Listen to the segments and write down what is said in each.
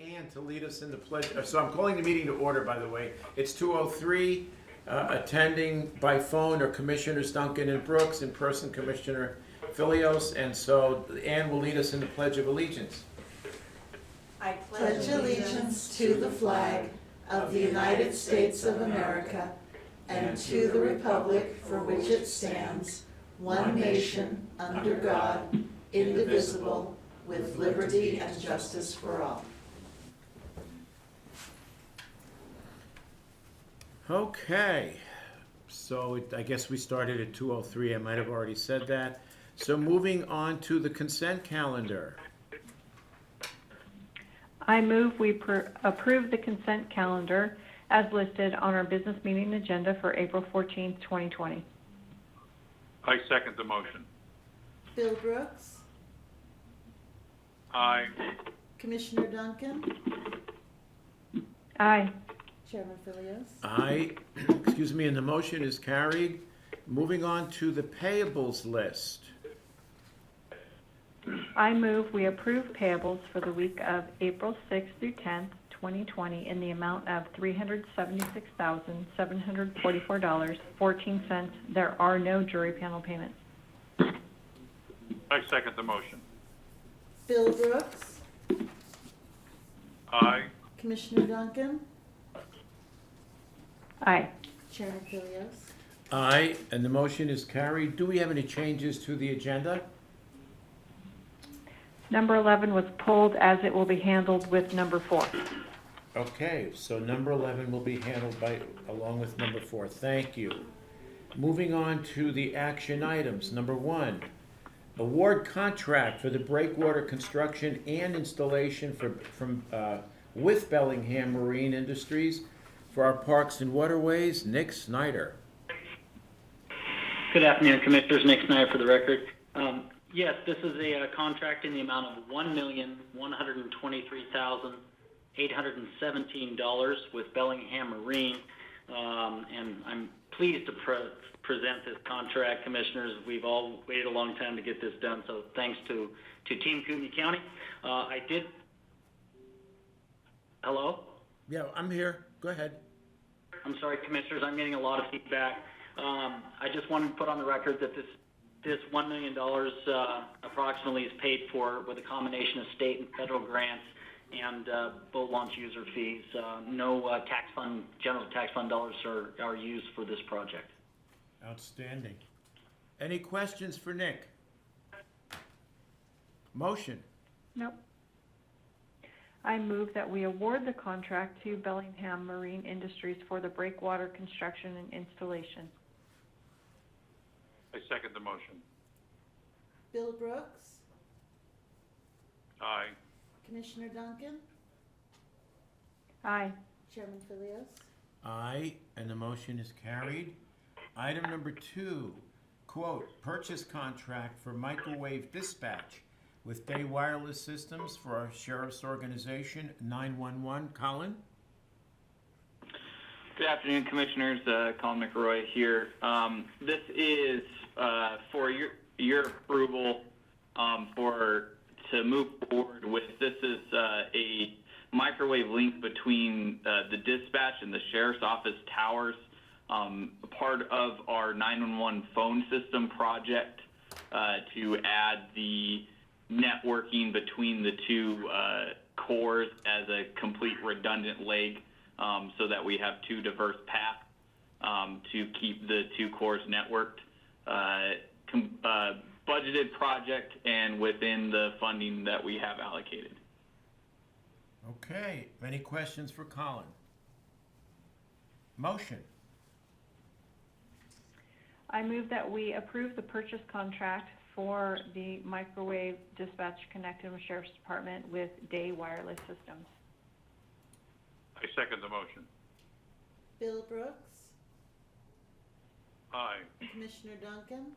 Ann to lead us in the pledge. So I'm calling the meeting to order, by the way. It's 2:03. Attending by phone are Commissioners Duncan and Brooks, in person Commissioner Filios, and so Ann will lead us in the Pledge of Allegiance. I pledge allegiance to the flag of the United States of America and to the republic for which it stands, one nation, under God, indivisible, with liberty and justice for all. Okay, so I guess we started at 2:03. I might have already said that. So moving on to the consent calendar. I move we approve the consent calendar as listed on our business meeting agenda for April 14th, 2020. I second the motion. Bill Brooks, Aye. Commissioner Duncan, Aye. Chairman Filios. Aye, excuse me, and the motion is carried. Moving on to the payables list. I move we approve payables for the week of April 6th through 10th, 2020 in the amount of $376,744.14. There are no jury panel payments. I second the motion. Bill Brooks, Aye. Commissioner Duncan, Aye. Chairman Filios. Aye, and the motion is carried. Do we have any changes to the agenda? Number 11 was pulled as it will be handled with number 4. Okay, so number 11 will be handled along with number 4. Thank you. Moving on to the action items. Number 1, award contract for the breakwater construction and installation with Bellingham Marine Industries for our parks and waterways. Nick Snyder. Good afternoon, Commissioners. Nick Snyder for the record. Yes, this is a contract in the amount of $1,123,817 with Bellingham Marine, and I'm pleased to present this contract, Commissioners. We've all waited a long time to get this done, so thanks to Team Kootenai County. Hello? Yeah, I'm here. Go ahead. I'm sorry, Commissioners, I'm getting a lot of feedback. I just wanted to put on the record that this $1 million approximately is paid for with a combination of state and federal grants and boat launch user fees. No general tax fund dollars are used for this project. Outstanding. Any questions for Nick? Motion. Nope. I move that we award the contract to Bellingham Marine Industries for the breakwater construction and installation. I second the motion. Bill Brooks, Aye. Commissioner Duncan, Aye. Chairman Filios. Aye, and the motion is carried. Item number 2, quote, purchase contract for microwave dispatch with Day Wireless Systems for our sheriff's organization, 911. Colin? Good afternoon, Commissioners. Colin McRoy here. This is for your approval to move forward with. This is a microwave link between the dispatch and the sheriff's office towers, part of our 911 phone system project to add the networking between the two cores as a complete redundant leg. So that we have two diverse paths to keep the two cores networked. Budgeted project and within the funding that we have allocated. Okay, any questions for Colin? Motion. I move that we approve the purchase contract for the microwave dispatch connected with Sheriff's Department with Day Wireless Systems. I second the motion. Bill Brooks, Aye. Commissioner Duncan,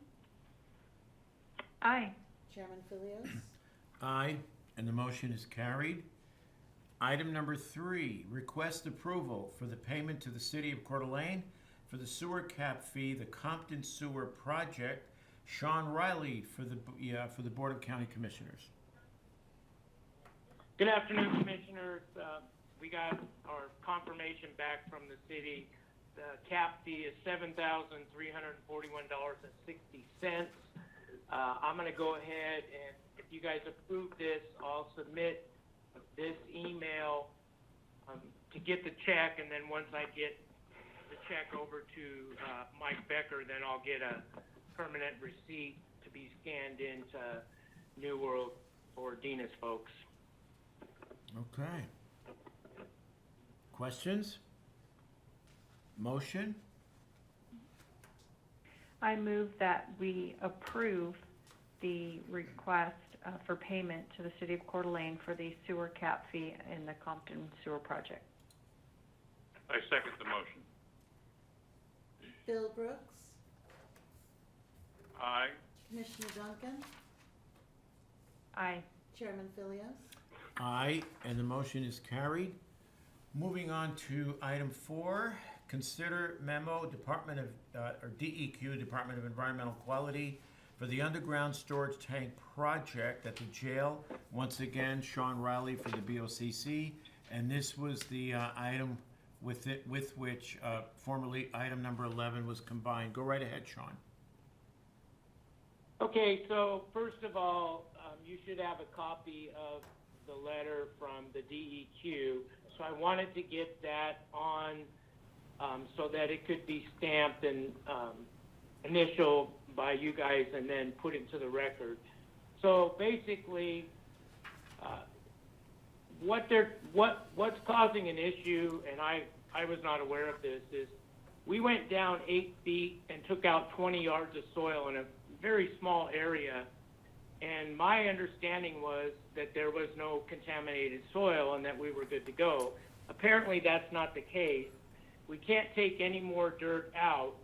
Aye. Chairman Filios. Aye, and the motion is carried. Item number 3, request approval for the payment to the City of Coeur d'Alene for the sewer cap fee, the Compton Sewer Project. Sean Riley for the Board of County Commissioners. Good afternoon, Commissioners. We got our confirmation back from the city. The cap fee is $7,341.60. I'm gonna go ahead and, if you guys approve this, I'll submit this email to get the check, and then once I get the check over to Mike Becker, then I'll get a permanent receipt to be scanned into New World for Dina's folks. Okay. Questions? Motion? I move that we approve the request for payment to the city of Coeur d'Alene for the sewer cap fee in the Compton Sewer Project. I second the motion. Bill Brooks, Aye. Commissioner Duncan, Aye. Chairman Philios. Aye, and the motion is carried. Moving on to item 4, consider memo, Department of, or DEQ, Department of Environmental Quality, for the underground storage tank project at the jail. Once again, Sean Riley for the BOCC, and this was the item with which formerly item number 11 was combined. Go right ahead, Sean. Okay, so first of all, you should have a copy of the letter from the DEQ. So I wanted to get that on so that it could be stamped and initialed by you guys and then put into the record. So basically, what's causing an issue, and I was not aware of this, is we went down 8 feet and took out 20 yards of soil in a very small area, and my understanding was that there was no contaminated soil and that we were good to go. Apparently that's not the case. We can't take any more dirt out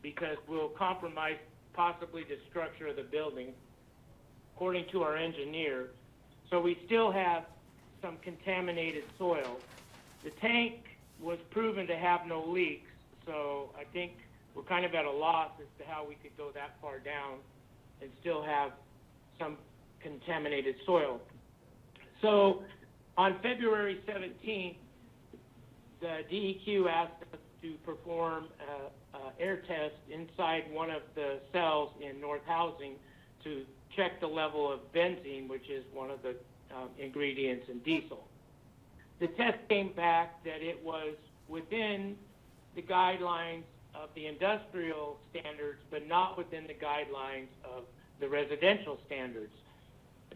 because we'll compromise possibly the structure of the building, according to our engineer. So we still have some contaminated soil. The tank was proven to have no leaks, so I think we're kind of at a loss as to how we could go that far down and still have some contaminated soil. So on February 17th, the DEQ asked us to perform an air test inside one of the cells in North Housing to check the level of benzene, which is one of the ingredients in diesel. The test came back that it was within the guidelines of the industrial standards, but not within the guidelines of the residential standards.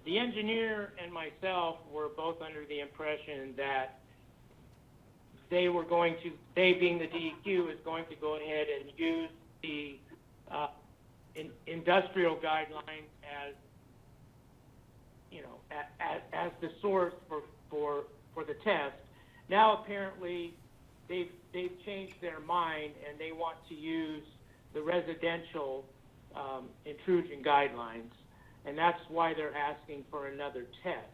The engineer and myself were both under the impression that they being the DEQ, is going to go ahead and use the industrial guidelines as, you know, as the source for the test. Now apparently they've changed their mind and they want to use the residential intrusion guidelines, and that's why they're asking for another test.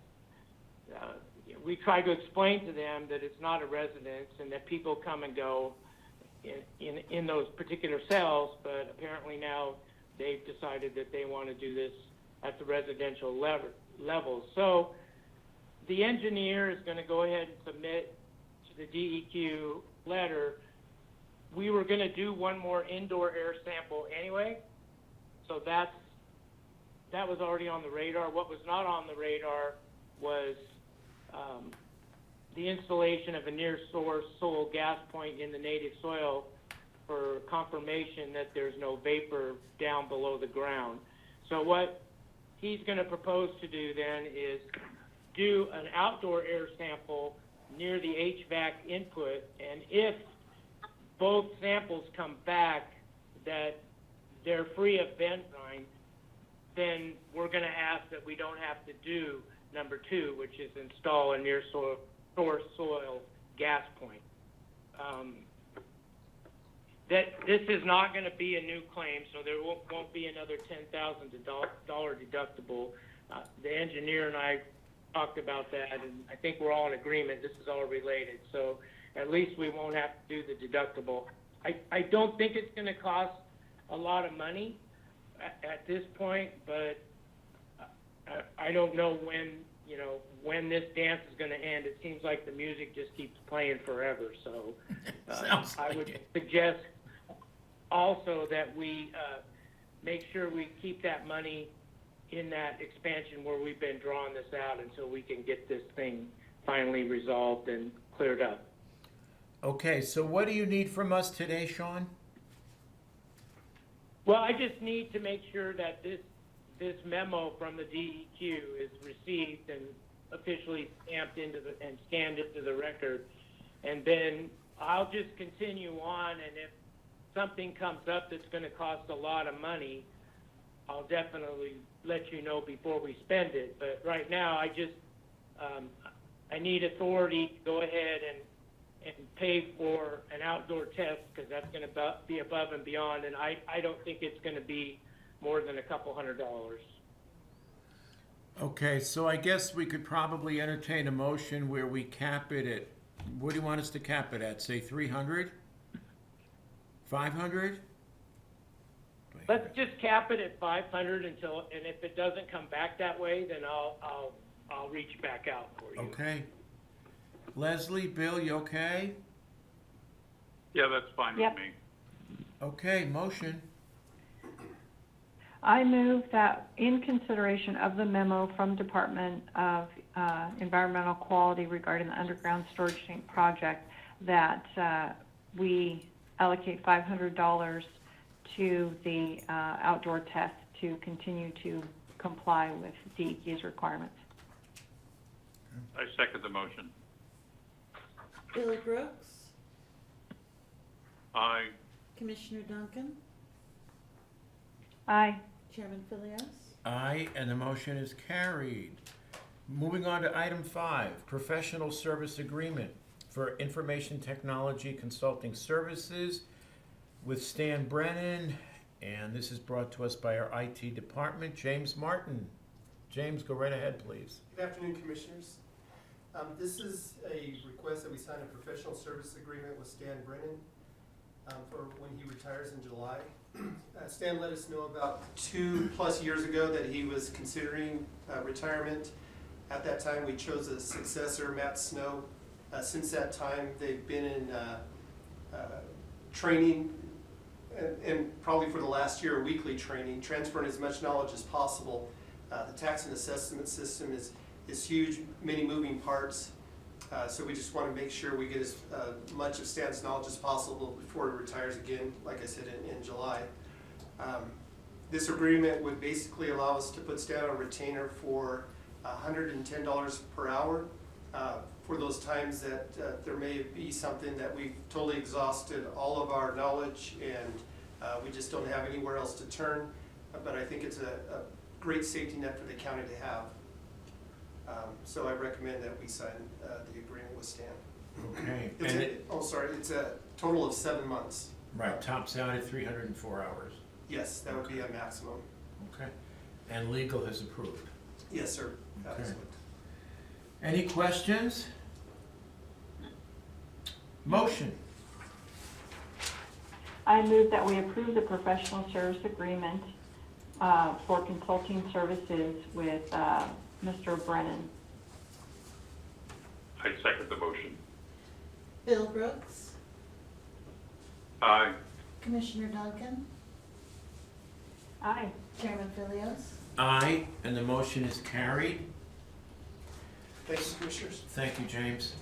We try to explain to them that it's not a residence and that people come and go in those particular cells, but apparently now they've decided that they want to do this at the residential level. So the engineer is going to go ahead and submit to the DEQ letter. We were going to do one more indoor air sample anyway, so that was already on the radar. What was not on the radar was the installation of a near source soil gas point in the native soil for confirmation that there's no vapor down below the ground. So what he's going to propose to do then is do an outdoor air sample near the HVAC input, and if both samples come back that they're free of benzene, then we're going to ask that we don't have to do number 2, which is install a near source soil gas point. That this is not going to be a new claim, so there won't be another $10,000 deductible. The engineer and I talked about that, and I think we're all in agreement. This is all related, so at least we won't have to do the deductible. I don't think it's going to cost a lot of money at this point, but I don't know when you know, when this dance is gonna end. It seems like the music just keeps playing forever, so. Sounds I like would it. suggest also that we, make sure we keep that money in that expansion where we've been drawing this out until we can get this thing finally resolved and cleared up. Okay, so what do you need from us today, Sean? Well, I just need to make sure that this memo from the DEQ is received and officially stamped into and scanned into the record. And then I'll just continue on, and if something comes up that's gonna cost a lot of money, I'll definitely let you know before we spend it. But right now, I just, I need authority to go ahead and pay for an outdoor test, because that's gonna be above and beyond, and I don't think it's gonna be more than a couple $100. Okay, so I guess we could probably entertain a motion where we cap it at, what do you want us to cap it at? Say 300? 500? Let's just cap it at 500 until, and if it doesn't come back that way, then I'll reach back out for you. Okay. Leslie, Bill, you okay? Yeah, that's fine with Yep. me. Okay, motion. I move that in consideration of the memo from Department of Environmental Quality regarding the underground storage tank project, that we allocate $500 to the outdoor test to continue to comply with DEQ's requirements. I second the motion. Bill Brooks, Aye. Commissioner Duncan, Aye. Chairman Philios. Aye, and the motion is carried. Moving on to item 5, professional service agreement for information technology consulting services with Stan Brennan, and this is brought to us by our IT department, James Martin. James, go right ahead, please. Good afternoon, Commissioners. This is a request that we sign a professional service agreement with Stan Brennan for when he retires in July. Stan let us know about 2+ years ago that he was considering retirement. At that time, we chose a successor, Matt Snow. Since that time, they've been in training, and probably for the last year, weekly training, transferring as much knowledge as possible. The tax and assessment system is huge, many moving parts. So we just want to make sure we get as much of Stan's knowledge as possible before he retires again, like I said, in July. This agreement would basically allow us to put Stan on retainer for $110 per hour for those times that there may be something that we've totally exhausted all of our knowledge and we just don't have anywhere else to turn. But I think it's a great safety net for the county to have. So I recommend that we sign the agreement with Stan. Okay. It's a total of 7 months. Right, tops out at 304 hours. Yes, that would be a maximum. Okay. And legal has approved. Yes, sir. That is Okay. what- Any questions? Motion. I move that we approve the professional service agreement for consulting services with Mr. Brennan. I second the motion. Bill Brooks, Aye. Commissioner Duncan, Aye. Chairman Philios. Aye, and the motion is carried. Thank you, Commissioners. Thank you, James.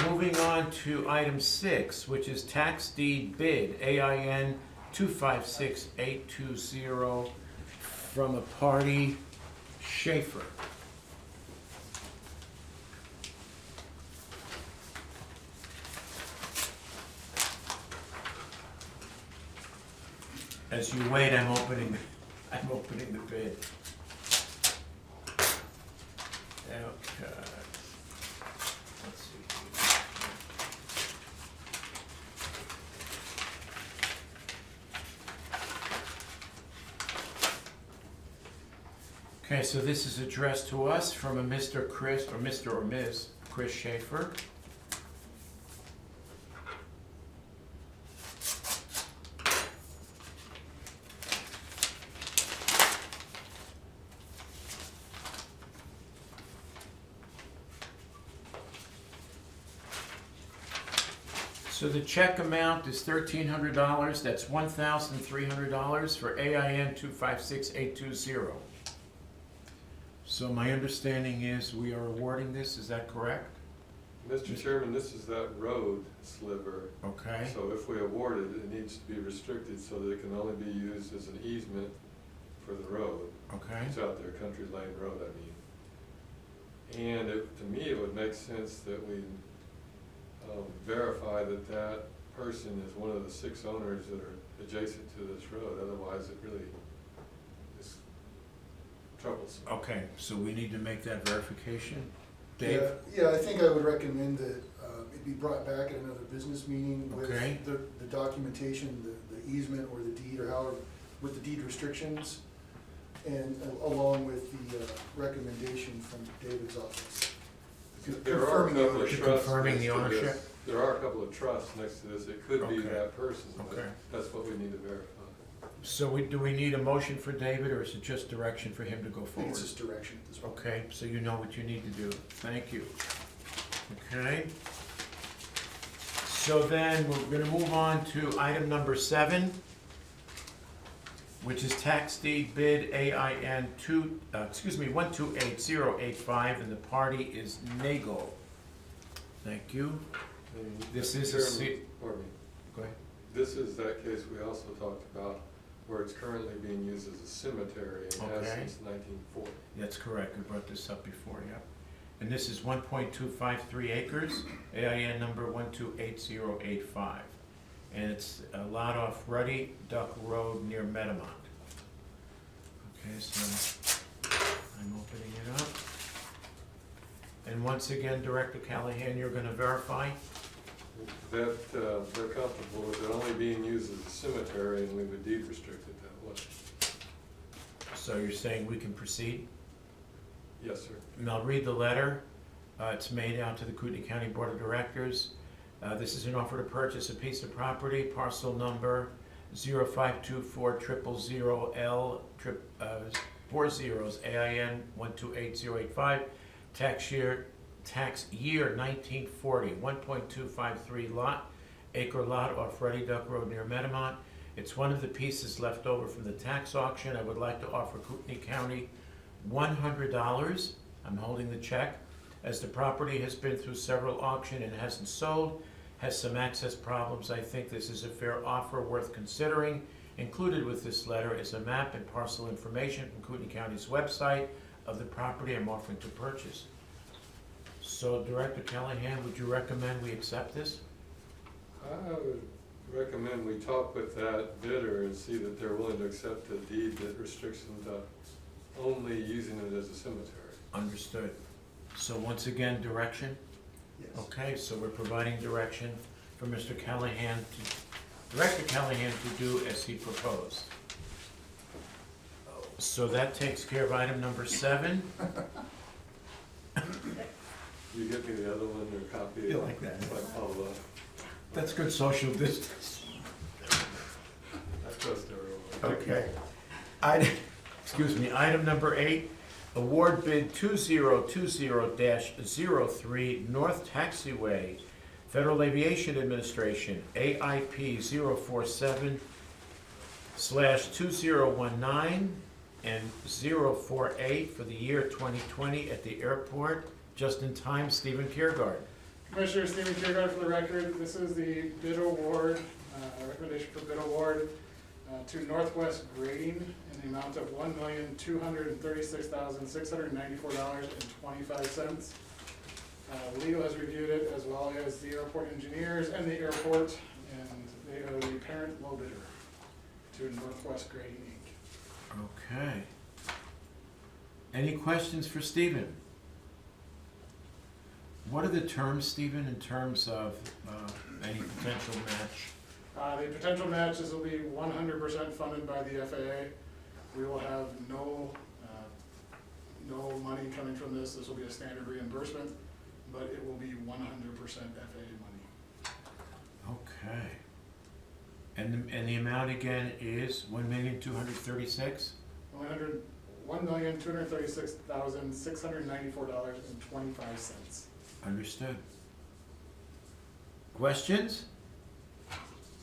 Moving on to item 6, which is tax deed bid, AIN 256820, from a party, Schaefer. As you wait, I'm opening the bid. Okay. Let's see. Okay, so this is addressed to us from a Mr. Chris, or Mr. or Ms. Chris Schaefer. So the check amount is $1,300, that's $1,300 for AIN 256820. So my understanding is we are awarding this, is that correct? Mr. Chairman, this is that road sliver. Okay, So if we award it, it needs to be restricted so that it can only be used as an easement for the road. okay, It's out there, Country Lane Road, I mean. And to me, it would make sense that we verify that that person is one of the 6 owners that are adjacent to this road. Otherwise, it really is troublesome. okay, so we need to make that verification? Dave? Yeah, I think I would recommend that it be brought back at another business meeting with Okay. the documentation, the easement or the deed or however, with the deed restrictions, and along with the recommendation from David's office. There are a Confirming the couple of ownership. trusts Confirming the next to this. ownership? There are a couple of trusts next to this. It could be Okay. that person, but Okay. that's what we need to verify. So do we need a motion for David, or is it just direction for him to go I think forward? it's just direction at this point. Okay, so you know what you need to do. Thank you. Okay. So then, we're gonna move on to item number 7, which is tax deed bid AIN 128085, and the party is Nagel. Thank you. And This Mr. is a Chairman, pardon me. Go ahead. This is that case we also talked about where it's currently being used as a cemetery and has Okay. since 1940. That's correct, we brought this up before, yeah. And this is 1.253 acres, AIN number 128085. And it's a lot off Ruddy Duck Road near Metamont. Okay, so I'm opening it up. And once again, Director Callahan, you're gonna verify? That, they're comfortable with it only being used as a cemetery and we would deed restrict it that way. So you're saying we can proceed? Yes, sir. And I'll read the letter. It's made out to the Kootenai County Board of Directors. This is an offer to purchase a piece of property, parcel number 052400L, 4 zeros, AIN 128085, tax year 1940, 1.253 acre lot off Ruddy Duck Road near Metamont. It's one of the pieces left over from the tax auction. I would like to offer Kootenai County $100. I'm holding the check, as the property has been through several auctions and hasn't sold, has some access problems. I think this is a fair offer worth considering. Included with this letter is a map and parcel information from Kootenai County's website of the property I'm offering to purchase. So Director Callahan, would you recommend we accept this? I would recommend we talk with that bidder and see that they're willing to accept a deed that restricts them to only using it as a cemetery. Understood. So once again, direction? Yes. Okay, so we're providing direction for Mr. Callahan Director Callahan to do as he proposed. So that takes care of item number 7. You get me the other one or copy it? You like that? If I follow up. That's good social distance. I trust everyone. Okay. Item number 8, award bid 2020-03 North Taxiway, Federal Aviation Administration, AIP 047/2019 and 048 for the year 2020 at the airport. Just in time, Stephen Kiergaard. Commissioner Stephen Kiergaard for the record. This is the bid award, recommendation for bid award to Northwest Grading in the amount of $1,236,694.25. Legal has reviewed it, as well as the airport engineers and the airport, and they are the parent low bidder to Northwest Grading Inc. Okay. Any questions for Stephen? What are the terms, Stephen, in terms of any potential match? The potential match, this will be 100% funded by the FAA. We will have no money coming from this. This will be a standard reimbursement, but it will be 100% FAA money. Okay. And the amount again is $1,236,000? $1,236,694.25. Understood. Questions?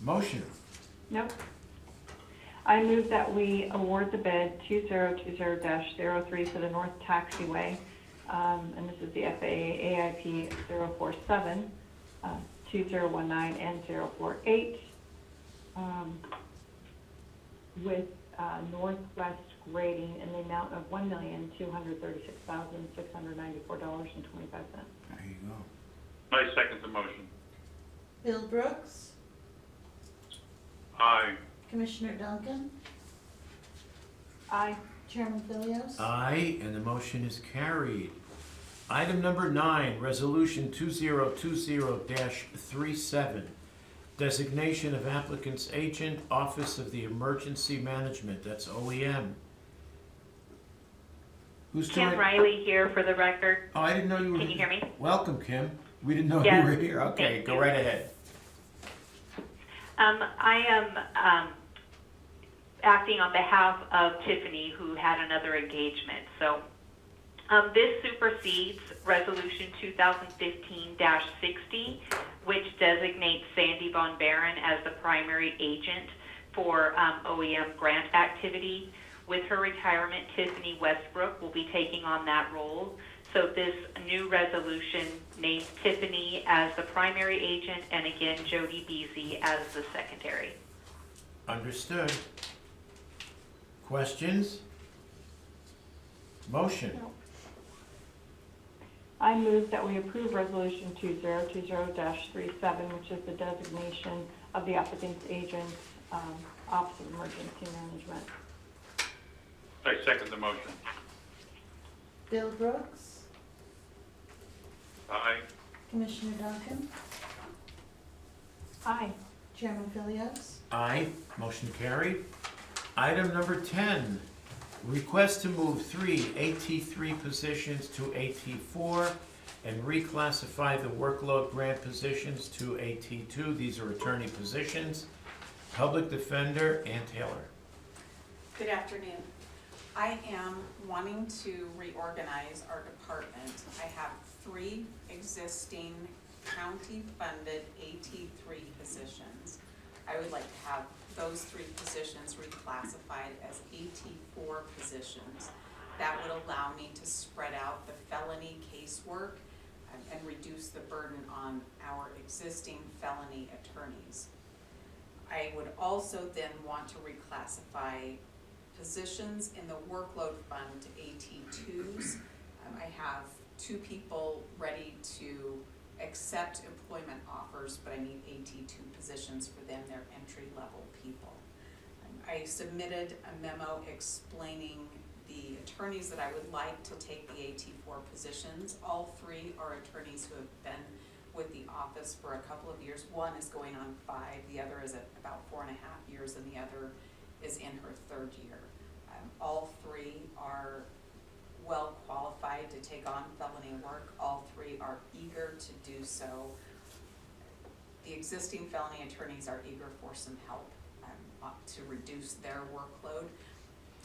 Motion. Nope. I move that we award the bid 2020-03 for the North Taxiway, and this is the FAA AIP 047, 2019 and 048, with Northwest grading in the amount of $1,236,694.25. There you go. I second the motion. Bill Brooks, Aye. Commissioner Duncan, Aye. Chairman Philios. Aye, and the motion is carried. Item number 9, Resolution 2020-37, designation of applicant's agent, Office of the Emergency Management, that's OEM. Who's Kim doing? Riley here for the record. Oh, I didn't know you were. Can you hear me? Welcome, Kim. We didn't know Yes, you were here. Okay, thank go you. right ahead. I am acting on behalf of Tiffany, who had another engagement. So this supersedes Resolution 2015-60, which designates Sandy Von Baron as the primary agent for OEM grant activity. With her retirement, Tiffany Westbrook will be taking on that role. So this new resolution names Tiffany as the primary agent and again Jody Beasy as the secondary. Understood. Questions? Motion. I move that we approve Resolution 2020-37, which is the designation of the applicant's agent, Office of Emergency Management. I second the motion. Bill Brooks, Aye. Commissioner Duncan, Aye. Chairman Philios. Aye. Motion carried. Item number 10, request to move 3 AT3 positions to AT4 and reclassify the workload grant positions to AT2. These are attorney positions. Public Defender, Ann Taylor. Good afternoon. I am wanting to reorganize our department. I have 3 existing county-funded AT3 positions. I would like to have those 3 positions reclassified as AT4 positions. That would allow me to spread out the felony casework and reduce the burden on our existing felony attorneys. I would also then want to reclassify positions in the workload fund to AT2s. I have 2 people ready to accept employment offers, but I need AT2 positions for them. They're entry-level people. I submitted a memo explaining the attorneys that I would like to take the AT4 positions. All 3 are attorneys who have been with the office for a couple of years. One is going on 5, the other is at about 4.5 years, and the other is in her 3rd year. All 3 are well qualified to take on felony work. All 3 are eager to do so. The existing felony attorneys are eager for some help to reduce their workload.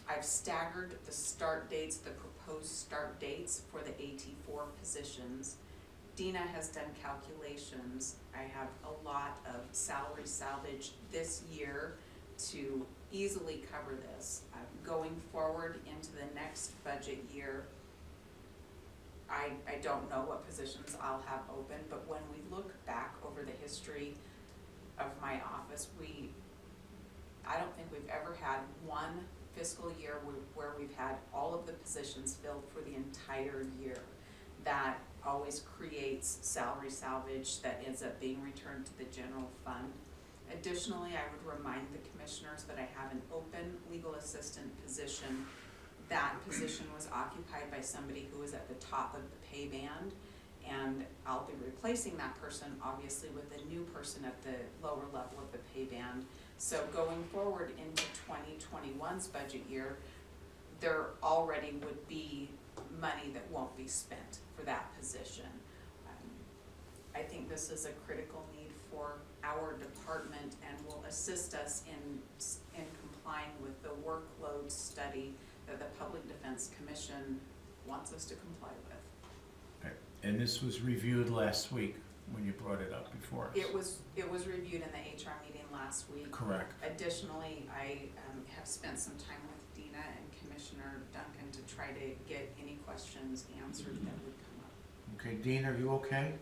I've staggered the start dates, the proposed start dates for the AT4 positions. Dina has done calculations. I have a lot of salary salvage this year to easily cover this. Going forward into the next budget year, I don't know what positions I'll have open, but when we look back over the history of my office, I don't think we've ever had one fiscal year where we've had all of the positions filled for the entire year. That always creates salary salvage that ends up being returned to the general fund. Additionally, I would remind the commissioners that I have an open legal assistant position. That position was occupied by somebody who was at the top of the pay band, and I'll be replacing that person obviously with a new person at the lower level of the pay band. So going forward into 2021's budget year, there already would be money that won't be spent for that position. I think this is a critical need for our department and will assist us in complying with the workload study that the Public Defense Commission wants us to comply with. And this was reviewed last week. when you brought it up before. It was reviewed in the HR meeting last week. Correct. Additionally, I have spent some time with Dina and Commissioner Duncan to try to get any questions answered that would come up. Okay, Dean, are you okay?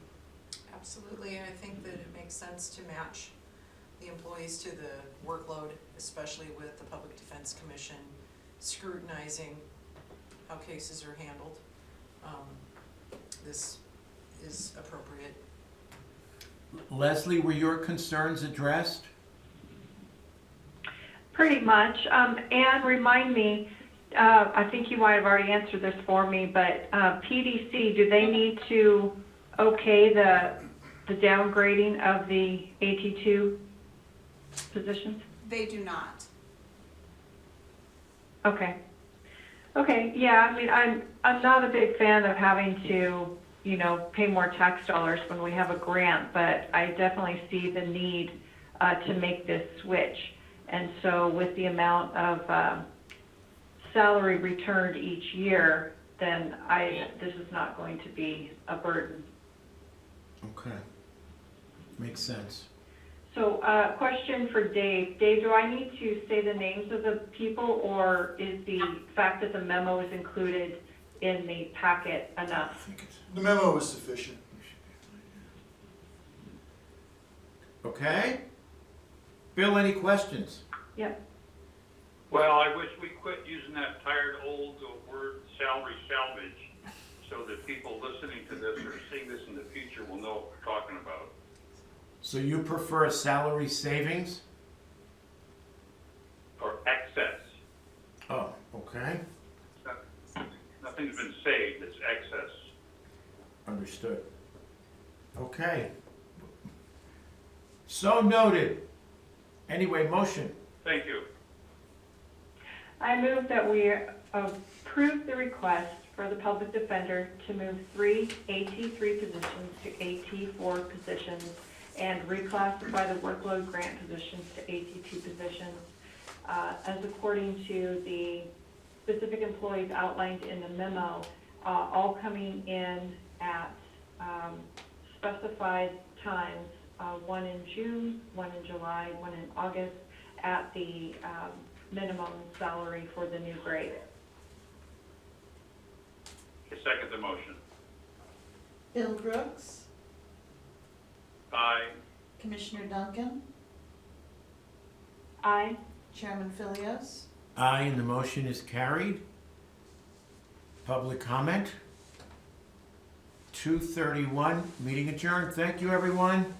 Absolutely, and I think that it makes sense to match the employees to the workload, especially with the Public Defense Commission scrutinizing how cases are handled. This is appropriate. Leslie, were your concerns addressed? Pretty much. Anne, remind me, I think you might have already answered this for me, but PDC, do they need to okay the downgrading of the AT2 positions? They do not. Okay. Okay, yeah, I mean, I'm not a big fan of having to, pay more tax dollars when we have a grant, but I definitely see the need to make this switch. And so with the amount of salary returned each year, then this is not going to be a burden. Okay. Makes sense. So, question for Dave. Dave, do I need to say the names of the people, or is the fact that the memo is included in the packet enough? The memo was sufficient. Okay? Bill, any questions? Yep. Well, I wish we quit using that tired old word salary salvage so that people listening to this or seeing this in the future will know what we're talking about. So you prefer salary savings? Or excess. Oh, okay. Nothing's been saved, it's excess. Understood. Okay. So noted. Anyway, motion. Thank you. I move that we approve the request for the public defender to move 3 AT3 positions to AT4 positions and reclassify the workload grant positions to AT2 positions, as according to the specific employees outlined in the memo, all coming in at specified times, one in June, one in July, one in August, at the minimum salary for the new grade. I second the motion. Bill Brooks, Aye. Commissioner Duncan, Aye. Chairman Philios. Aye, and the motion is carried. Public comment? 2:31, meeting adjourned. Thank you, everyone.